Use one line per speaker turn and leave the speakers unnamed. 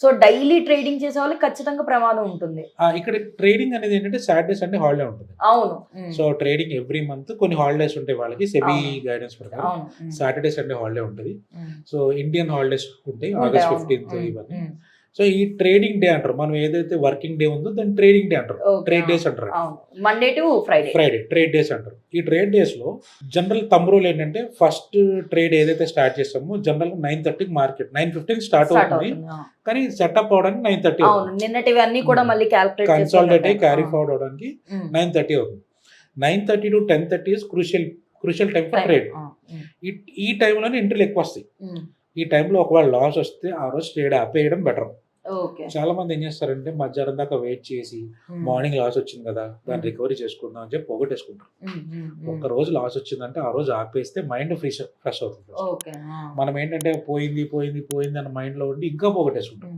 So daily trading చేసే వాళ్ళకి ఖచ్చితంగా ప్రమాదం ఉంటుంది.
ఇక్కడ ట్రేడింగ్ అనేది ఏంటంటే సాటర్డే సండే హాలిడే ఉంటుంది.
అవును.
సో ట్రేడింగ్ ఎవ్రీ మంత్ కొన్ని హాలిడేస్ ఉంటాయి వాళ్ళకి సెబీ
అవును.
గైడెన్స్ ప్రకారం.
అవును.
సాటర్డే సండే హాలిడే ఉంటుంది.
ఉమ్.
సో ఇండియన్ హాలిడేస్ ఉంటాయి
ఉంటాయి,
ఆగస్ట్
అవును.
15th
ఉమ్.
ఇవన్నీ.
ఉమ్.
సో ఈ ట్రేడింగ్ డే అంటారు. మనం ఏదైతే వర్కింగ్ డే ఉందో దాన్ని ట్రేడింగ్ డే అంటారు.
Okay.
ట్రేడ్ డేస్ అంటారు.
అవును. Monday to Friday.
Friday trade days అంటారు. ఈ ట్రేడ్ డేస్ లో జనరల్ థంబ్ రూల్ ఏంటంటే ఫస్ట్ ట్రేడ్ ఏదైతే స్టార్ట్ చేస్తామో జనరల్ 9:30 మార్కెట్ 9:15 స్టార్ట్
స్టార్ట్
అవుతుంది.
అవుతుంది. ఆ.
కానీ సెటప్ అవడానికి 9:30
అవును. నిన్నటివి అన్ని కూడా మళ్ళీ క్యాల్కులేట్
కన్సాలిడేట్ అయ్యి క్యారీ ఫార్వర్డ్ అవడానికి 9:30 అవుతుంది. 9:30 to 10:30 is crucial time for trade. ఈ టైంలోనే ఎంట్రీలు ఎక్కువ వస్తాయి. ఈ టైంలో ఒకవేళ లాస్ వస్తే ఆ రోజు ట్రేడ్ ఆపేయడం బెటర్.
ఓకే.
చాలా మంది ఏం చేస్తారంటే మధ్యాహ్నం దాకా వెయిట్ చేసి మార్నింగ్ లాస్ వచ్చింది కదా దాన్ని రికవరీ చేసుకుందాం అని చెప్పి పోగొట్టేసుకుంటారు. ఒక్క రోజు లాస్ వచ్చిందంటే ఆ రోజు ఆపేస్తే మైండ్ ఫ్రెష్ అవుతుంది.
ఓకే.
మనం ఏంటంటే పోయింది అన్న మైండ్ లో ఉండి ఇంకా పోగొట్టేసుకుంటాం.